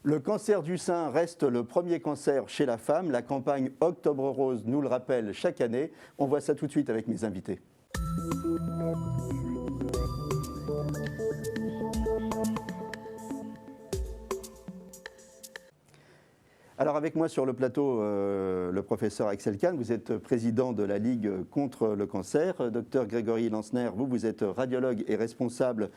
Le cancer du sein reste le premier cancer chez la femme. La campagne Octobre Rose nous le rappelle chaque année. On voit ça tout de suite avec mes invités. Alors avec moi sur le plateau, le professeur Axel Kahn, vous êtes président de la Ligue contre le cancer. Docteur Grégory Lansner, vous êtes radiologue et responsable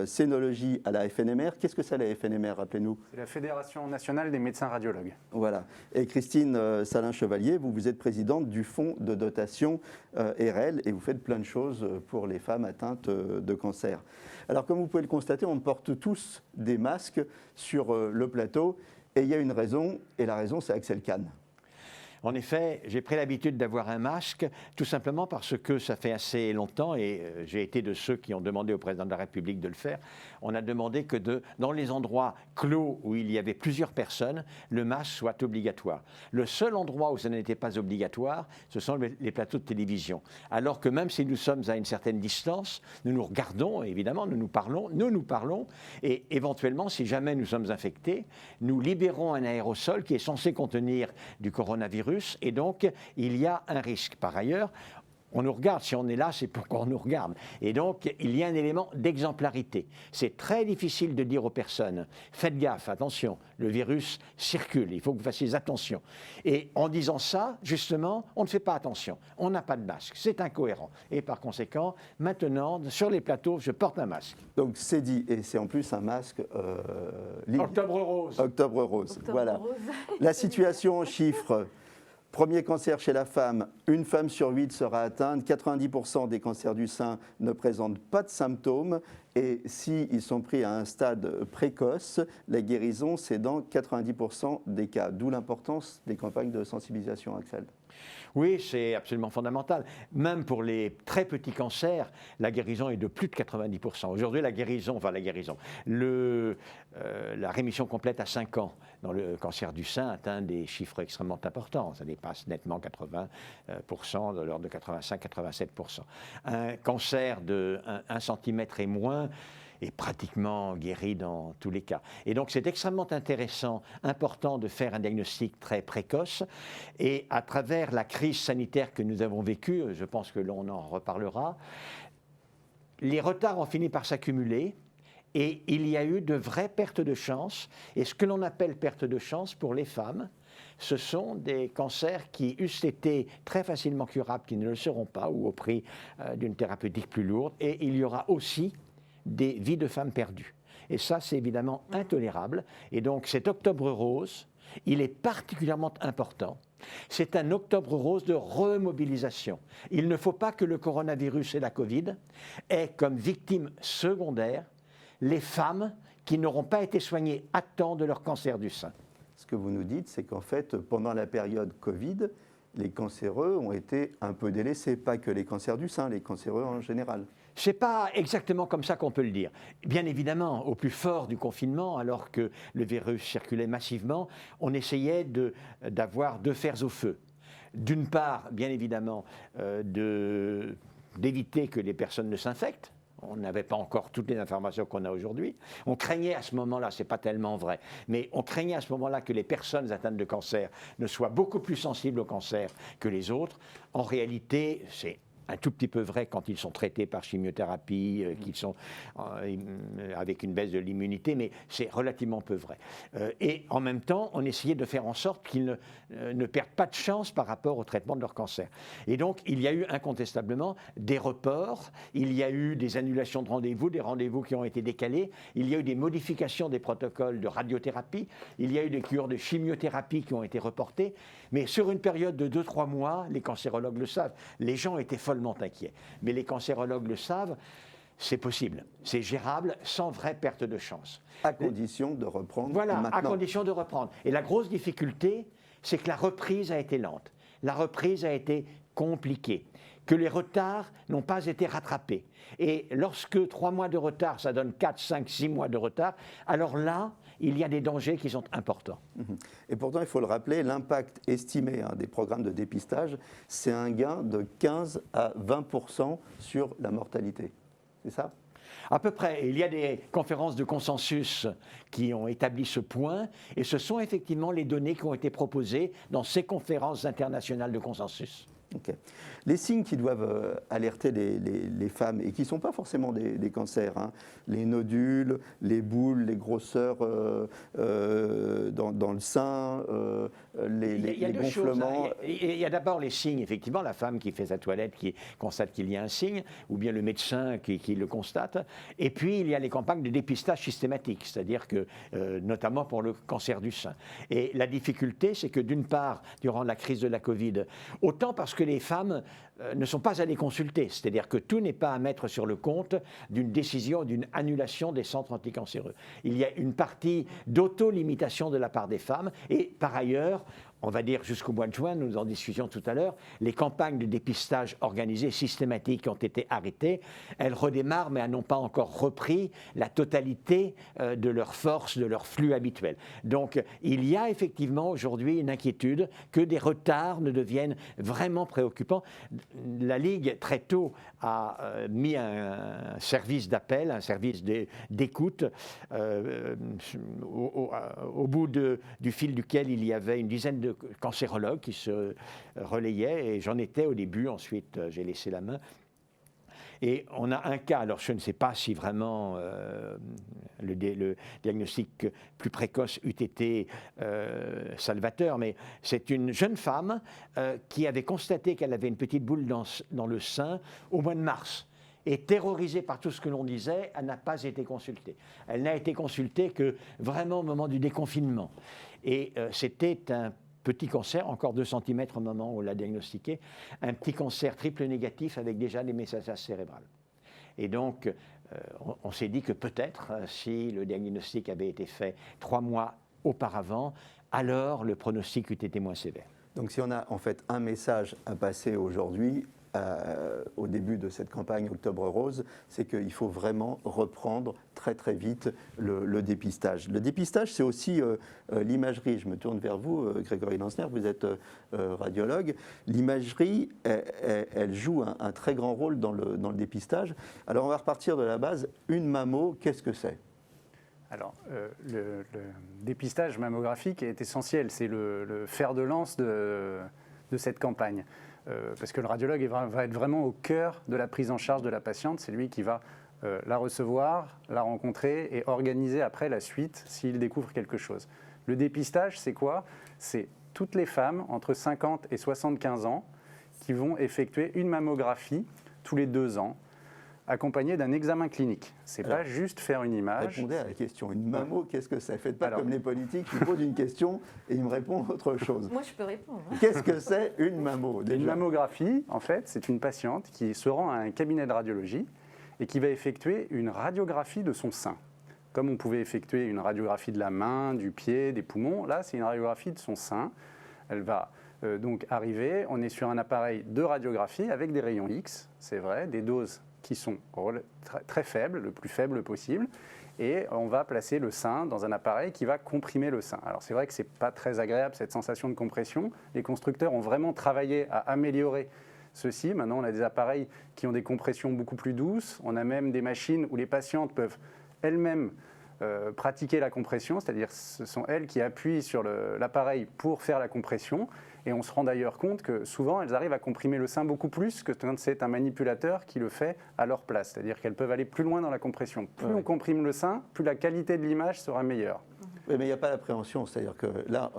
scénologie à la FNMR. Qu'est-ce que c'est la FNMR, rappelez-nous? C'est la Fédération nationale des médecins radiologues. Voilà. Et Christine Salin-Chevalier, vous êtes présidente du fonds de dotation RL et vous faites plein de choses pour les femmes atteintes de cancer. Alors comme vous pouvez le constater, on porte tous des masques sur le plateau. Et il y a une raison, et la raison, c'est Axel Kahn. En effet, j'ai pris l'habitude d'avoir un masque, tout simplement parce que ça fait assez longtemps, et j'ai été de ceux qui ont demandé au président de la République de le faire. On a demandé que dans les endroits clos où il y avait plusieurs personnes, le masque soit obligatoire. Le seul endroit où ça n'était pas obligatoire, ce sont les plateaux de télévision. Alors que même si nous sommes à une certaine distance, nous nous regardons, évidemment, nous nous parlons, et éventuellement, si jamais nous sommes infectés, nous libérons un aérosol qui est censé contenir du coronavirus. Et donc, il y a un risque. Par ailleurs, on nous regarde, si on est là, c'est pourquoi on nous regarde. Et donc, il y a un élément d'exemplarité. C'est très difficile de dire aux personnes, faites gaffe, attention, le virus circule, il faut que vous fassiez attention. Et en disant ça, justement, on ne fait pas attention. On n'a pas de masque, c'est incohérent. Et par conséquent, maintenant, sur les plateaux, je porte un masque. Donc c'est dit, et c'est en plus un masque libre. Octobre Rose. Octobre Rose, voilà. Rose. La situation en chiffres. Premier cancer chez la femme, une femme sur 8 sera atteinte, 90% des cancers du sein ne présentent pas de symptômes et s'ils sont pris à un stade précoce, la guérison c'est dans 90% des cas, d'où l'importance des campagnes de sensibilisation, Axel. Oui, c'est absolument fondamental. Même pour les très petits cancers, la guérison est de plus de 90%. Aujourd'hui, la rémission complète à 5 ans dans le cancer du sein atteint des chiffres extrêmement importants. Ça dépasse nettement 80%, de l'ordre de 85-87%. Un cancer de 1 cm et moins est pratiquement guéri dans tous les cas. Et donc c'est extrêmement important de faire un diagnostic très précoce et à travers la crise sanitaire que nous avons vécue, je pense que l'on en reparlera, les retards ont fini par s'accumuler et il y a eu de vraies pertes de chance. Et ce que l'on appelle perte de chance pour les femmes, ce sont des cancers qui eussent été très facilement curables, qui ne le seront pas ou au prix d'une thérapeutique plus lourde. Et il y aura aussi des vies de femmes perdues. Et ça, c'est évidemment intolérable. Et donc, cet Octobre Rose, il est particulièrement important. C'est un Octobre Rose de remobilisation. Il ne faut pas que le coronavirus et la Covid aient comme victimes secondaires les femmes qui n'auront pas été soignées à temps de leur cancer du sein. Ce que vous nous dites, c'est qu'en fait, pendant la période Covid, les cancéreux ont été un peu délaissés, pas que les cancers du sein, les cancéreux en général. Ce n'est pas exactement comme ça qu'on peut le dire. Bien évidemment, au plus fort du confinement, alors que le virus circulait massivement, on essayait d'avoir deux fers au feu. D'une part, bien évidemment, d'éviter que les personnes ne s'infectent. On n'avait pas encore toutes les informations qu'on a aujourd'hui. On craignait à ce moment-là, ce n'est pas tellement vrai, mais on craignait à ce moment-là que les personnes atteintes de cancer ne soient beaucoup plus sensibles au cancer que les autres. En réalité, c'est un tout petit peu vrai quand ils sont traités par chimiothérapie, qu'ils sont avec une baisse de l'immunité, mais c'est relativement peu vrai. Et en même temps, on essayait de faire en sorte qu'ils ne perdent pas de chance par rapport au traitement de leur cancer. Et donc, il y a eu incontestablement des reports, il y a eu des annulations de rendez-vous, des rendez-vous qui ont été décalés, il y a eu des modifications des protocoles de radiothérapie, il y a eu des cures de chimiothérapie qui ont été reportées, mais sur une période de 2-3 mois, les cancérologues le savent, les gens étaient follement inquiets. Mais les cancérologues le savent, c'est possible, c'est gérable sans vraie perte de chance. À condition de reprendre voilà, maintenant. À condition de reprendre. Et la grosse difficulté, c'est que la reprise a été lente. La reprise a été compliquée. Que les retards n'ont pas été rattrapés. Et lorsque 3 mois de retard, ça donne 4, 5, 6 mois de retard, alors là, il y a des dangers qui sont importants. Et pourtant, il faut le rappeler, l'impact estimé des programmes de dépistage, c'est un gain de 15 à 20% sur la mortalité. C'est ça ? À peu près. Il y a des conférences de consensus qui ont établi ce point, et ce sont effectivement les données qui ont été proposées dans ces conférences internationales de consensus. Okay. Les signes qui doivent alerter les femmes, et qui ne sont pas forcément des cancers, hein, les nodules, les boules, les grosseurs dans le sein, les gonflements. Il y a d'abord les signes, effectivement, la femme qui fait sa toilette, qui constate qu'il y a un signe, ou bien le médecin qui le constate. Et puis, il y a les campagnes de dépistage systématique, c'est-à-dire que, notamment pour le cancer du sein. Et la difficulté, c'est que d'une part, durant la crise de la Covid, autant parce que les femmes ne sont pas allées consulter, c'est-à-dire que tout n'est pas à mettre sur le compte d'une décision, d'une annulation des centres anticancéreux. Il y a une partie d'auto-limitation de la part des femmes, et par ailleurs, on va dire jusqu'au mois de juin, nous en discutions tout à l'heure, les campagnes de dépistage organisées systématiques ont été arrêtées. Elles redémarrent, mais elles n'ont pas encore repris la totalité de leur force, de leur flux habituel. Donc, il y a effectivement aujourd'hui une inquiétude que des retards ne deviennent vraiment préoccupants. La Ligue, très tôt, a mis un service d'appel, un service d'écoute, au bout du fil duquel il y avait une dizaine de cancérologues qui se relayaient, et j'en étais au début, ensuite j'ai laissé la main. Et on a un cas, alors je ne sais pas si vraiment le diagnostic plus précoce eût été salvateur, mais c'est une jeune femme qui avait constaté qu'elle avait une petite boule dans le sein au mois de mars. Et terrorisée par tout ce que l'on disait, elle n'a pas été consultée. Elle n'a été consultée que vraiment au moment du déconfinement. Et c'était un petit cancer, encore 2 cm au moment où on l'a diagnostiqué, un petit cancer triple négatif avec déjà des métastases cérébrales. Et donc, on s'est dit que peut-être, si le diagnostic avait été fait 3 mois auparavant, alors le pronostic eût été moins sévère. Donc si on a en fait un message à passer aujourd'hui, au début de cette campagne Octobre Rose, c'est qu'il faut vraiment reprendre très très vite le dépistage. Le dépistage, c'est aussi l'imagerie. Je me tourne vers vous, Grégory Lansner, vous êtes radiologue. L'imagerie, elle joue un très grand rôle dans le dépistage. Alors on va repartir de la base. Une mammo, qu'est-ce que c'est ? Alors, le dépistage mammographique est essentiel. C'est le fer de lance de cette campagne. Parce que le radiologue va être vraiment au cœur de la prise en charge de la patiente. C'est lui qui va la recevoir, la rencontrer et organiser après la suite s'il découvre quelque chose. Le dépistage, c'est quoi ? C'est toutes les femmes entre 50 et 75 ans qui vont effectuer une mammographie tous les 2 ans, accompagné d'un examen clinique. C'est pas juste faire une image. Répondez à la question. Une mammo, qu'est-ce que c'est ? Faites pas comme les politiques, ils posent une question et ils me répondent autre chose. Moi, je peux répondre. Qu'est-ce que c'est une mammo déjà ? Une mammographie, en fait, c'est une patiente qui se rend à un cabinet de radiologie et qui va effectuer une radiographie de son sein. Comme on pouvait effectuer une radiographie de la main, du pied, des poumons, là, c'est une radiographie de son sein. Elle va donc arriver, on est sur un appareil de radiographie avec des rayons X, c'est vrai, des doses qui sont très faibles, le plus faible possible, et on va placer le sein dans un appareil qui va comprimer le sein. Alors c'est vrai que ce n'est pas très agréable cette sensation de compression. Les constructeurs ont vraiment travaillé à améliorer ceci. Maintenant on a des appareils qui ont des compressions beaucoup plus douces, on a même des machines où les patientes peuvent elles-mêmes pratiquer la compression, c'est-à-dire ce sont elles qui appuient sur l'appareil pour faire la compression. Et on se rend d'ailleurs compte que souvent, elles arrivent à comprimer le sein beaucoup plus que quand c'est un manipulateur qui le fait à leur place. C'est-à-dire qu'elles peuvent aller plus loin dans la compression. Plus on comprime le sein, plus la qualité de l'image sera meilleure. Oui, mais il n'y a pas l'appréhension. C'est-à-dire que là,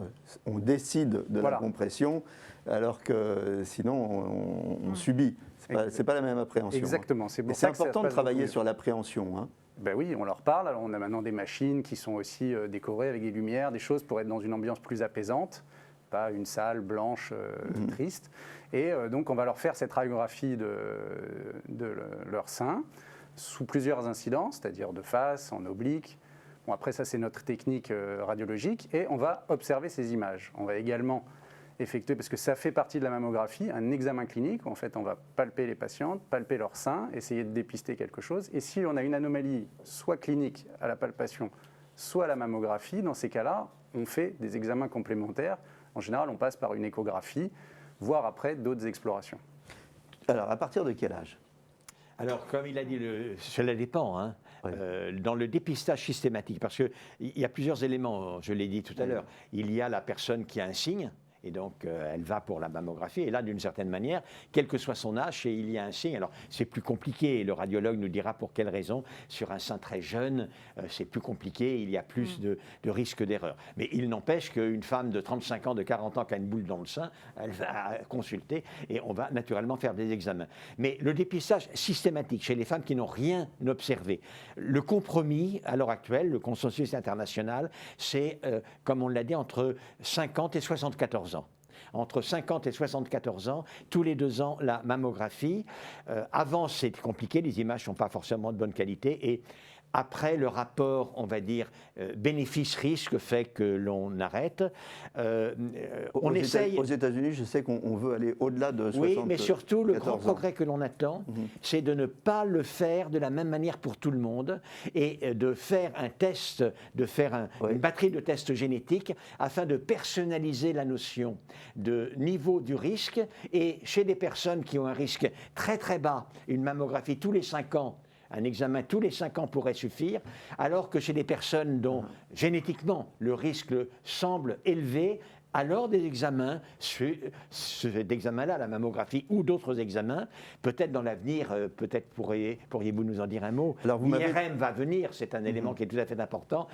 on décide de la compression, alors que sinon, on subit. Ce n'est pas la même appréhension. Exactement. C'est important de travailler sur l'appréhension. Hein. Ben oui, on leur parle. Alors, on a maintenant des machines qui sont aussi décorées avec des lumières, des choses pour être dans une ambiance plus apaisante. Pas une salle blanche triste. Et donc, on va leur faire cette radiographie de leur sein sous plusieurs incidences, c'est-à-dire de face, en oblique. Bon, après, ça, c'est notre technique radiologique. Et on va observer ces images. On va également effectuer, parce que ça fait partie de la mammographie, un examen clinique où, en fait, on va palper les patientes, palper leur sein, essayer de dépister quelque chose. Et si on a une anomalie, soit clinique à la palpation, soit à la mammographie, dans ces cas-là, on fait des examens complémentaires. En général, on passe par une échographie, voire après d'autres explorations. Alors, à partir de quel âge ? Alors, comme il a dit, cela dépend. Hein. Oui. Dans le dépistage systématique, parce qu'il y a plusieurs éléments, je l'ai dit tout à l'heure. Il y a la personne qui a un signe, et donc elle va pour la mammographie, et là, d'une certaine manière, quel que soit son âge, et il y a un signe. Alors, c'est plus compliqué, le radiologue nous dira pour quelle raison. Sur un sein très jeune, c'est plus compliqué, il y a plus de risque d'erreur. Mais il n'empêche qu'une femme de 35 ans, de 40 ans qui a une boule dans le sein, elle va consulter, et on va naturellement faire des examens. Mais le dépistage systématique chez les femmes qui n'ont rien observé, le compromis, à l'heure actuelle, le consensus international, c'est, comme on l'a dit, entre 50 et 74 ans. Entre 50 et 74 ans, tous les 2 ans, la mammographie. Avant, c'était compliqué, les images ne sont pas forcément de bonne qualité. Et après, le rapport, on va dire, bénéfice-risque fait que l'on arrête. On essaye... Aux États-Unis, je sais qu'on veut aller au-delà de 74 ans. Oui, mais surtout, le grand progrès que l'on attend, c'est de ne pas le faire de la même manière pour tout le monde et de faire un test, de faire une batterie de tests génétiques afin de personnaliser la notion de niveau du risque. Et chez des personnes qui ont un risque très très bas, une mammographie tous les 5 ans, un examen tous les 5 ans pourrait suffire, alors que chez des personnes dont génétiquement le risque semble élevé, alors des examens, cet examen-là, la mammographie ou d'autres examens, peut-être dans l'avenir, peut-être pourriez-vous nous en dire un mot. L'IRM va venir, c'est un élément qui est tout à fait important.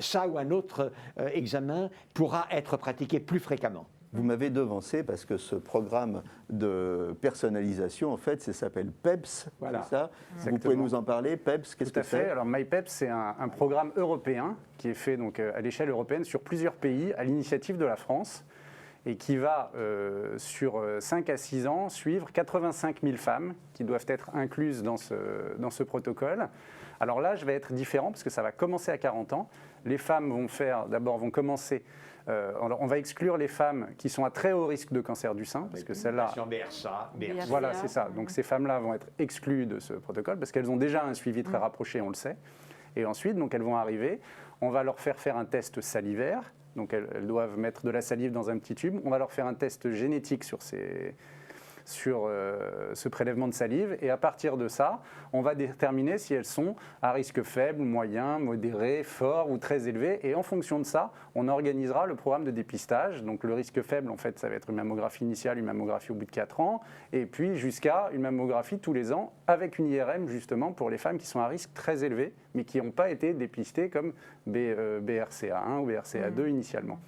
Ça ou un autre examen pourra être pratiqué plus fréquemment. Vous m'avez devancé parce que ce programme de personnalisation, en fait, ça s'appelle PEPS, voilà, c'est ça? Vous pouvez nous en parler, PEPS, qu'est-ce que c'est? Alors MyPEPS, c'est un programme européen qui est fait donc, à l'échelle européenne sur plusieurs pays à l'initiative de la France et qui va, sur 5 à 6 ans, suivre 85 000 femmes qui doivent être incluses dans ce protocole. Alors l'âge va être différent parce que ça va commencer à 40 ans. Les femmes vont commencer... on va exclure les femmes qui sont à très haut risque de cancer du sein, parce que celles-là... BRCA. Voilà, c'est ça. Donc ces femmes-là vont être exclues de ce protocole, parce qu'elles ont déjà un suivi très rapproché, on le sait. Et ensuite, donc, elles vont arriver, on va leur faire un test salivaire, donc elles doivent mettre de la salive dans un petit tube, on va leur faire un test génétique sur ce prélèvement de salive, et à partir de ça, on va déterminer si elles sont à risque faible, moyen, modéré, fort ou très élevé, et en fonction de ça, on organisera le programme de dépistage. Donc le risque faible, en fait, ça va être une mammographie initiale, une mammographie au bout de 4 ans, et puis jusqu'à une mammographie tous les ans, avec une IRM justement pour les femmes qui sont à risque très élevé, mais qui n'ont pas été dépistées comme BRCA1 ou BRCA2 initialement.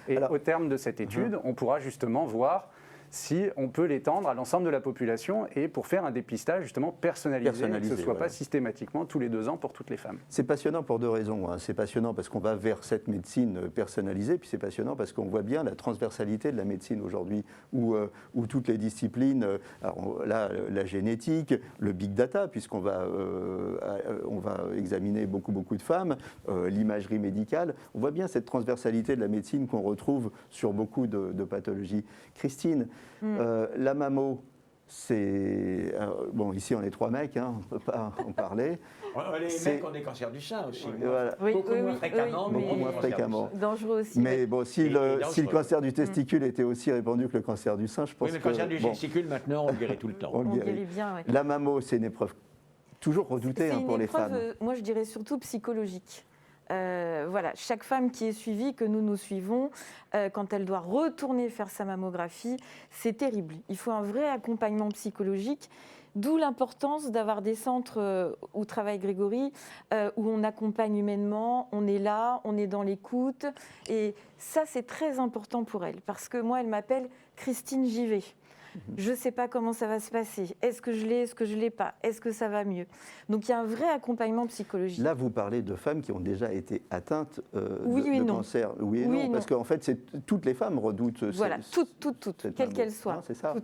Et alors, au terme de cette étude, on pourra justement voir si on peut l'étendre à l'ensemble de la population et pour faire un dépistage justement personnalisé que ce ne soit pas systématiquement tous les 2 ans pour toutes les femmes. C'est passionnant pour 2 raisons. Hein. C'est passionnant parce qu'on va vers cette médecine personnalisée, puis c'est passionnant parce qu'on voit bien la transversalité de la médecine aujourd'hui, où toutes les disciplines, alors là, la génétique, le big data, puisqu'on va, on va examiner beaucoup de femmes, l'imagerie médicale, on voit bien cette transversalité de la médecine qu'on retrouve sur beaucoup de pathologies. Christine, la mammo, c'est... Bon, ici, on est 3 mecs, hein, on ne peut pas en parler. Les mecs ont des cancers du sein aussi. Voilà. Beaucoup moins fréquemment. Beaucoup moins fréquemment. Dangereux aussi. Mais bon, si le cancer du testicule était aussi répandu que le cancer du sein, je pense que... Oui, mais le cancer du testicule, maintenant, on le guérit tout le temps. On le guérit bien, oui. La mammo, c'est une épreuve toujours redoutée pour les femmes. Moi, je dirais surtout psychologique. Voilà, chaque femme qui est suivie, que nous suivons, quand elle doit retourner faire sa mammographie, c'est terrible. Il faut un vrai accompagnement psychologique, d'où l'importance d'avoir des centres où travaille Grégory, où on accompagne humainement, on est là, on est dans l'écoute. Et ça, c'est très important pour elle, parce que moi, elle m'appelle Christine, j'y vais. Je ne sais pas comment ça va se passer. Est-ce que je l'ai, est-ce que je ne l'ai pas? Est-ce que ça va mieux? Donc il y a un vrai accompagnement psychologique. Là, vous parlez de femmes qui ont déjà été atteintes de cancer. Oui et non, parce qu'en fait, toutes les femmes redoutent... Voilà, toutes, quelles qu'elles soient. C'est ça.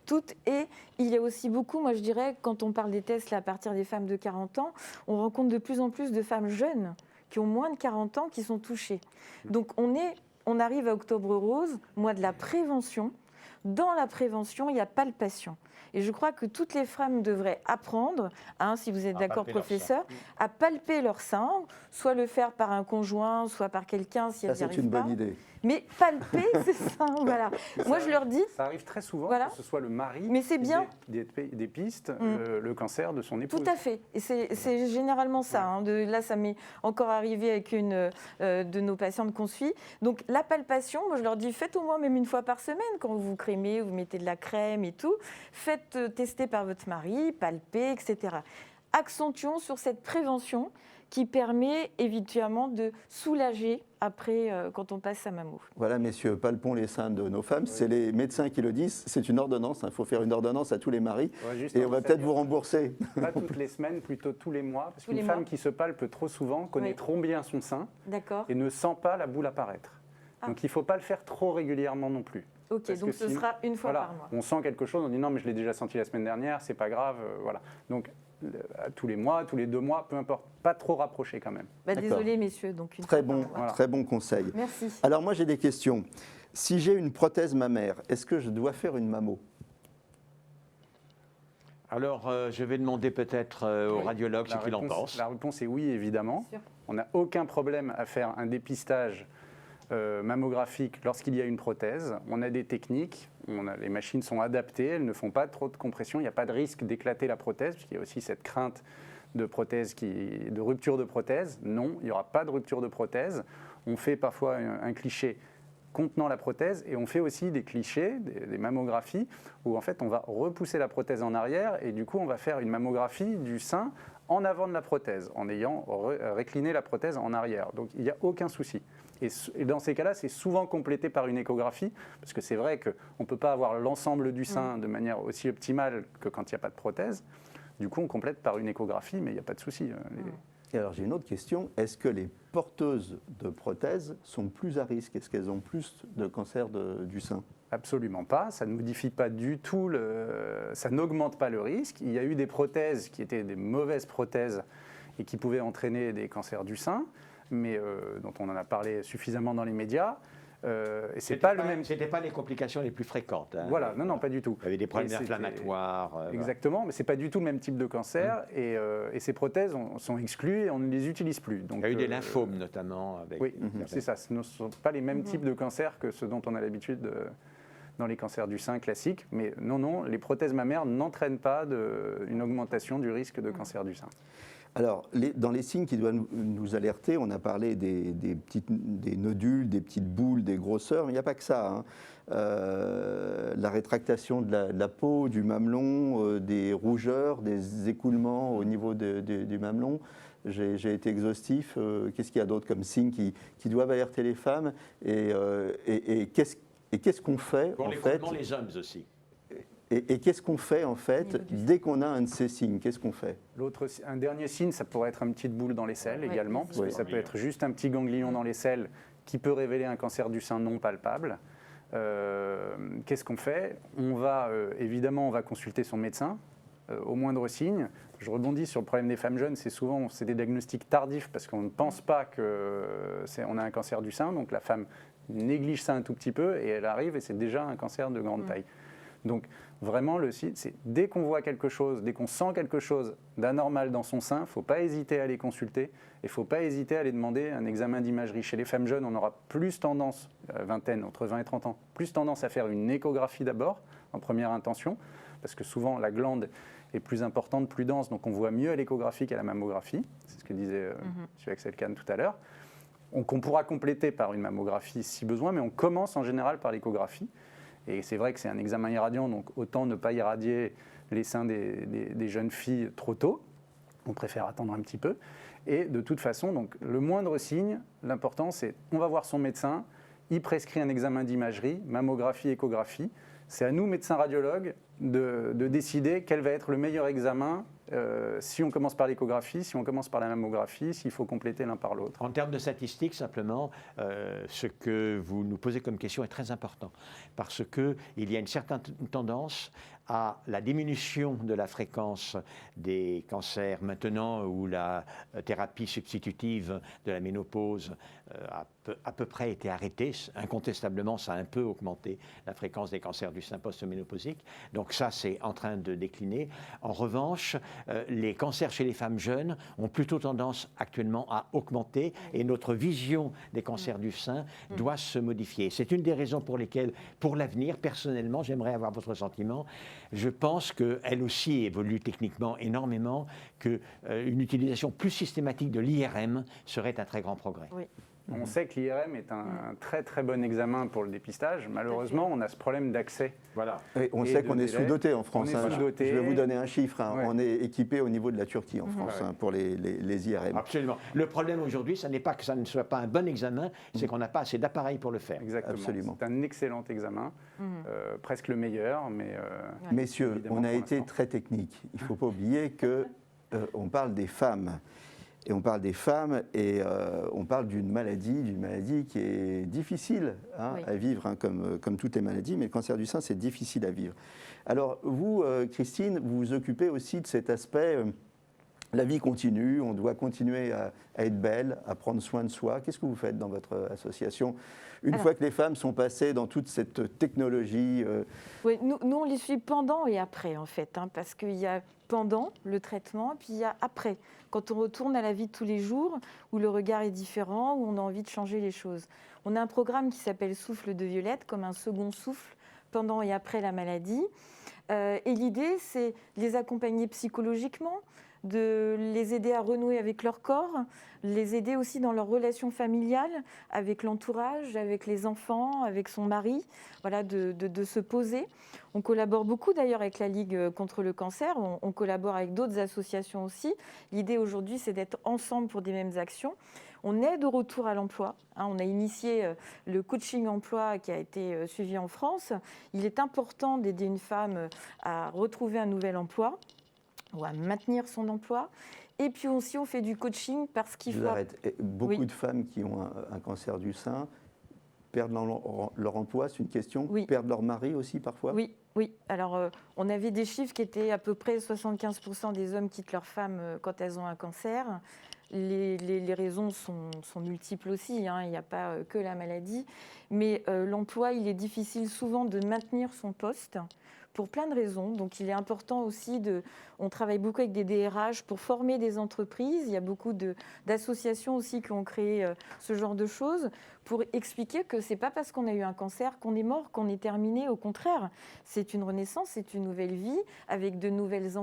Toutes. Et il y a aussi beaucoup, moi je dirais, quand on parle des tests là, à partir des femmes de 40 ans, on rencontre de plus en plus de femmes jeunes qui ont moins de 40 ans qui sont touchées. Donc on arrive à Octobre Rose, mois de la prévention. dans la prévention, il y a palpation. Et je crois que toutes les femmes devraient apprendre, si vous êtes d'accord, professeur, à palper leur sein, soit le faire par un conjoint, soit par quelqu'un si elles n'y Ça, c'est arrivent une pas. bonne idée. Mais palper ces seins, voilà. Moi, je leur dis... Ça arrive très souvent Voilà. que ce soit le mari Mais c'est bien. des pistes le cancer de son épouse. Tout à fait. Et c'est généralement ça. Là, ça m'est encore arrivé avec une de nos patientes qu'on suit. Donc, la palpation, moi, je leur dis, faites au moins même une fois par semaine quand vous vous crémez, vous mettez de la crème et tout. Faites tester par votre mari, palpez, etc. Accentuons sur cette prévention qui permet évidemment de soulager après quand on passe sa mammo. Voilà, messieurs, palpons les seins de nos femmes. C'est les médecins qui le disent. C'est une ordonnance. Il faut faire une ordonnance à tous les maris. Et on va peut-être vous rembourser. Pas toutes les semaines, plutôt tous les mois. Parce qu'une les femme mois. qui se palpe trop souvent connaît trop bien son sein et ne sent pas la boule apparaître. Donc il ne faut pas le faire trop régulièrement non plus. Ok, donc ce sera une fois par mois. On sent quelque chose, on dit non mais je l'ai déjà senti la semaine dernière, c'est pas grave, voilà. Donc tous les mois, tous les 2 mois, peu importe, pas trop rapproché quand même. Désolé messieurs, donc une Très fois bon, par mois. très bon conseil. Merci. Alors moi j'ai des questions. Si j'ai une prothèse mammaire, est-ce que je dois faire une mammo? Alors, je vais demander peut-être au radiologue ce qu'il en pense. La réponse est oui, évidemment. Bien sûr. On n'a aucun problème à faire un dépistage mammographique lorsqu'il y a une prothèse. On a des techniques, les machines sont adaptées, elles ne font pas trop de compression, il n'y a pas de risque d'éclater la prothèse, puisqu'il y a aussi cette crainte de rupture de prothèse. Non, il n'y aura pas de rupture de prothèse. On fait parfois un cliché contenant la prothèse et on fait aussi des clichés, des mammographies, où en fait on va repousser la prothèse en arrière et du coup on va faire une mammographie du sein en avant de la prothèse, en ayant récliné la prothèse en arrière. Donc il n'y a aucun souci. Et dans ces cas-là, c'est souvent complété par une échographie, parce que c'est vrai qu'on ne peut pas avoir l'ensemble du sein de manière aussi optimale que quand il n'y a pas de prothèse. Du coup, on complète par une échographie, mais il n'y a pas de souci. Et alors j'ai une autre question. Est-ce que les porteuses de prothèses sont plus à risque? Est-ce qu'elles ont plus de cancer du sein? Absolument pas, ça ne modifie pas du tout, ça n'augmente pas le risque. Il y a eu des prothèses qui étaient des mauvaises prothèses et qui pouvaient entraîner des cancers du sein, mais dont on en a parlé suffisamment dans les médias. Et c'est pas le même. C'était pas les complications les plus fréquentes. Hein. Voilà, non, pas du tout. Il y avait des problèmes inflammatoires. Exactement, mais c'est pas du tout le même type de cancer. Et ces prothèses sont exclues et on ne les utilise plus. Donc, il y a eu des lymphomes notamment. Oui, c'est ça. Ce ne sont pas les mêmes types de cancers que ceux dont on a l'habitude dans les cancers du sein classiques. Mais non, les prothèses mammaires n'entraînent pas une augmentation du risque de cancer du sein. Alors, dans les signes qui doivent nous alerter, on a parlé des nodules, des petites boules, des grosseurs, mais il n'y a pas que ça. Hein. La rétractation de la peau, du mamelon, des rougeurs, des écoulements au niveau du mamelon. J'ai été exhaustif. Qu'est-ce qu'il y a d'autre comme signes qui doivent alerter les femmes? Et qu'est-ce qu'on fait Pour les hommes aussi. Et qu'est-ce qu'on fait en fait dès qu'on a un de ces signes? Qu'est-ce qu'on fait? Un dernier signe, ça pourrait être une petite boule dans les selles également, parce que ça peut être juste un petit ganglion dans les selles qui peut révéler un cancer du sein non palpable. Qu'est-ce qu'on fait? Évidemment, on va consulter son médecin au moindre signe. Je rebondis sur le problème des femmes jeunes, c'est des diagnostics tardifs parce qu'on ne pense pas qu'on a un cancer du sein, donc la femme néglige ça un tout petit peu et elle arrive et c'est déjà un cancer de grande taille. Donc vraiment, le site, c'est dès qu'on voit quelque chose, dès qu'on sent quelque chose d'anormal dans son sein, il ne faut pas hésiter à aller consulter et il ne faut pas hésiter à aller demander un examen d'imagerie. Chez les femmes jeunes, on aura plus tendance, vingtaine, entre 20 et 30 ans, plus tendance à faire une échographie d'abord, en première intention, parce que souvent la glande est plus importante, plus dense, donc on voit mieux à l'échographie qu'à la mammographie. C'est ce que disait M. Axel Kahn tout à l'heure. Qu'on pourra compléter par une mammographie si besoin, mais on commence en général par l'échographie. Et c'est vrai que c'est un examen irradiant, donc autant ne pas irradier les seins des jeunes filles trop tôt. On préfère attendre un petit peu. Et de toute façon, donc, le moindre signe, l'important c'est on va voir son médecin, il prescrit un examen d'imagerie, mammographie, échographie. C'est à nous, médecins radiologues, de décider quel va être le meilleur examen, si on commence par l'échographie, si on commence par la mammographie, s'il faut compléter l'un par l'autre. En termes de statistiques, simplement, ce que vous nous posez comme question est très important, parce qu'il y a une certaine tendance à la diminution de la fréquence des cancers maintenant où la thérapie substitutive de la ménopause a à peu près été arrêtée. Incontestablement, ça a un peu augmenté la fréquence des cancers du sein post-ménopausique. Donc ça, c'est en train de décliner. En revanche, les cancers chez les femmes jeunes ont plutôt tendance actuellement à augmenter et notre vision des cancers du sein doit se modifier. C'est une des raisons pour lesquelles, pour l'avenir, personnellement, j'aimerais avoir votre sentiment. Je pense qu'elle aussi évolue techniquement énormément, qu'une utilisation plus systématique de l'IRM serait un très grand progrès. Oui. On sait que l'IRM est un très très bon examen pour le dépistage. Malheureusement, on a ce problème d'accès. Voilà. Et on sait qu'on est sous-doté en France. On est sous-doté. Je vais vous donner un chiffre. Ouais. On est équipé au niveau de la Turquie en France pour les IRM. Absolument. Le problème aujourd'hui, ce n'est pas que ça ne soit pas un bon examen, c'est qu'on n'a pas assez d'appareils pour le faire. Exactement. Absolument. C'est un excellent examen, presque le meilleur, mais Messieurs, évidemment, on a pour été l'instant. très technique. Il ne faut pas oublier que on parle des femmes. Et on parle des femmes et on parle d'une maladie qui est difficile à vivre, comme toutes les maladies, mais le cancer du sein, c'est difficile à vivre. Alors vous, Christine, vous vous occupez aussi de cet aspect, la vie continue, on doit continuer à être belle, à prendre soin de soi. Qu'est-ce que vous faites dans votre association une fois que les femmes sont passées dans toute cette technologie Oui, nous, on les suit pendant et après, en fait, parce qu'il y a pendant le traitement, puis il y a après, quand on retourne à la vie de tous les jours, où le regard est différent, où on a envie de changer les choses. On a un programme qui s'appelle Souffle de Violette, comme un second souffle pendant et après la maladie. Et l'idée, c'est de les accompagner psychologiquement, de les aider à renouer avec leur corps, les aider aussi dans leur relation familiale, avec l'entourage, avec les enfants, avec son mari, voilà, de se poser. On collabore beaucoup d'ailleurs avec la Ligue contre le cancer, on collabore avec d'autres associations aussi. L'idée aujourd'hui, c'est d'être ensemble pour des mêmes actions. On aide au retour à l'emploi. On a initié le coaching emploi qui a été suivi en France. Il est important d'aider une femme à retrouver un nouvel emploi ou à maintenir son emploi. Et puis aussi, on fait du coaching parce qu'il faut... Beaucoup de femmes qui ont un cancer du sein perdent leur emploi, c'est une question. Perdent leur mari aussi parfois. Oui. Alors, on avait des chiffres qui étaient à peu près 75% des hommes quittent leur femme quand elles ont un cancer. Les raisons sont multiples aussi, il n'y a pas que la maladie. Mais l'emploi, il est difficile souvent de maintenir son poste pour plein de raisons. Donc, il est important aussi on travaille beaucoup avec des DRH pour former des entreprises. Il y a beaucoup d'associations aussi qui ont créé ce genre de choses pour expliquer que ce n'est pas parce qu'on a eu un cancer qu'on est mort, qu'on est terminé. Au contraire, c'est une renaissance, c'est une nouvelle vie avec de nouvelles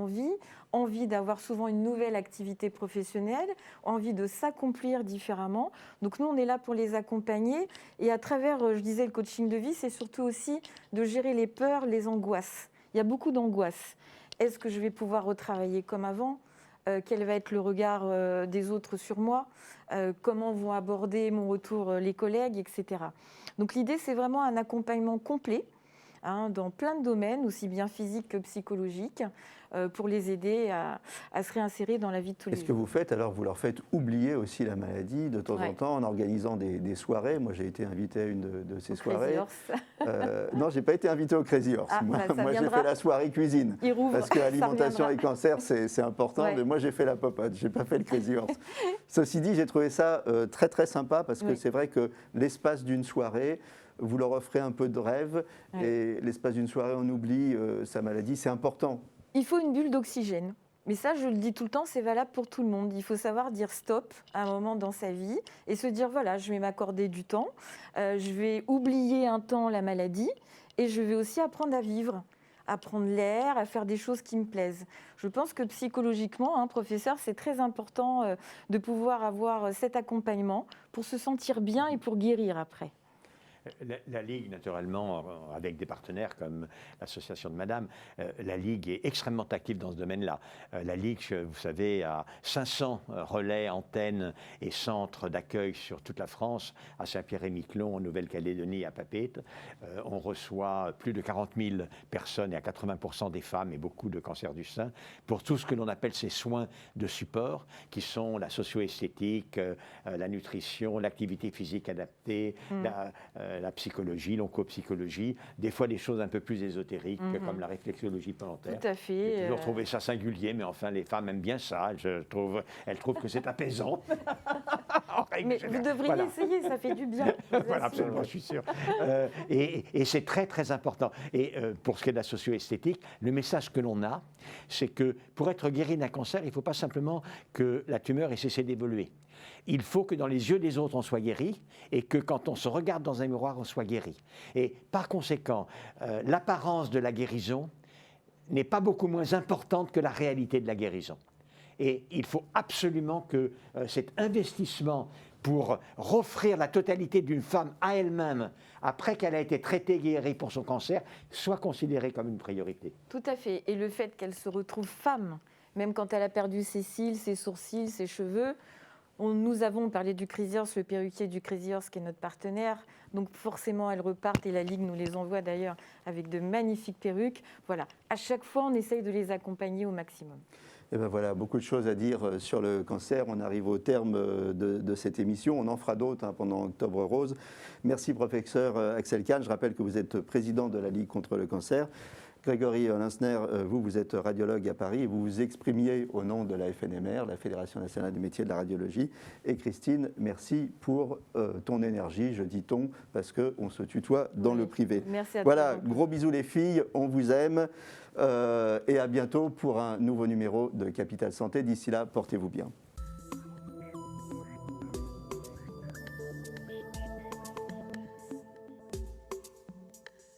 envie d'avoir souvent une nouvelle activité professionnelle, envie de s'accomplir différemment. Donc, nous, on est là pour les accompagner. Et à travers, je disais, le coaching de vie, c'est surtout aussi de gérer les peurs, les angoisses. Il y a beaucoup d'angoisses. Est-ce que je vais pouvoir retravailler comme avant ? Quel va être le regard des autres sur moi ? Comment vont aborder mon retour les collègues, etc. Donc l'idée, c'est vraiment un accompagnement complet dans plein de domaines, aussi bien physiques que psychologiques, pour les aider à se réinsérer dans la vie de tous les jours. Est-ce que vous faites, alors vous leur faites oublier aussi la maladie de temps en temps en organisant des soirées. Moi, j'ai été invité à une de ces soirées. Non, je n'ai pas été invité au Crazy Horse. Moi, j'ai fait la soirée cuisine. Parce que l'alimentation et le cancer, c'est important. Mais moi, j'ai fait la popote, je n'ai pas fait le Crazy Horse. Ceci dit, j'ai trouvé ça très, très sympa parce que c'est vrai que l'espace d'une soirée, vous leur offrez un peu de rêve et l'espace d'une soirée, on oublie sa maladie, c'est important. Il faut une bulle d'oxygène. Mais ça, je le dis tout le temps, c'est valable pour tout le monde. Il faut savoir dire stop à un moment dans sa vie et se dire, voilà, je vais m'accorder du temps, je vais oublier un temps la maladie et je vais aussi apprendre à vivre, à prendre l'air, à faire des choses qui me plaisent. Je pense que psychologiquement, professeur, c'est très important de pouvoir avoir cet accompagnement pour se sentir bien et pour guérir après. La Ligue, naturellement, avec des partenaires comme l'association de Madame, la Ligue est extrêmement active dans ce domaine-là. La Ligue, vous savez, a 500 relais, antennes et centres d'accueil sur toute la France, à Saint-Pierre-et-Miquelon, en Nouvelle-Calédonie, à Papeete. On reçoit plus de 40 000 personnes et à 80% des femmes et beaucoup de cancers du sein pour tout ce que l'on appelle ces soins de support, qui sont la socio-esthétique, la nutrition, l'activité physique adaptée, la psychologie, l'oncopsychologie, des fois des choses un peu plus ésotériques comme la réflexologie plantaire. Tout à fait. J'ai toujours trouvé ça singulier, mais enfin les femmes aiment bien ça. Elles trouvent que c'est apaisant. Mais vous devriez essayer, ça fait du bien. Voilà, absolument, je suis sûr. Et c'est très très important. Et pour ce qui est de la socio-esthétique, le message que l'on a, c'est que pour être guéri d'un cancer, il ne faut pas simplement que la tumeur ait cessé d'évoluer. Il faut que dans les yeux des autres, on soit guéri et que quand on se regarde dans un miroir, on soit guéri. Et par conséquent, l'apparence de la guérison n'est pas beaucoup moins importante que la réalité de la guérison. Et il faut absolument que cet investissement pour offrir la totalité d'une femme à elle-même, après qu'elle a été traitée, guérie pour son cancer, soit considéré comme une priorité. Tout à fait. Et le fait qu'elle se retrouve femme, même quand elle a perdu ses cils, ses sourcils, ses cheveux, nous avons parlé du Crazyhorse, le perruquier du Crazyhorse qui est notre partenaire. Donc forcément, elles repartent et la Ligue nous les envoie d'ailleurs avec de magnifiques perruques. Voilà, à chaque fois, on essaye de les accompagner au maximum. Et ben voilà, beaucoup de choses à dire sur le cancer. On arrive au terme de cette émission. On en fera d'autres pendant Octobre Rose. Merci, professeur Axel Kahn. Je rappelle que vous êtes président de la Ligue contre le cancer. Grégory Linsner, vous êtes radiologue à Paris et vous vous exprimiez au nom de la FNMR, la Fédération nationale des métiers de la radiologie. Et Christine, merci pour ton énergie, je dis ton, parce qu'on se tutoie dans le privé. Merci à toi. Voilà, gros bisous les filles, on vous aime et à bientôt pour un nouveau numéro de Capital Santé. D'ici là, portez-vous bien.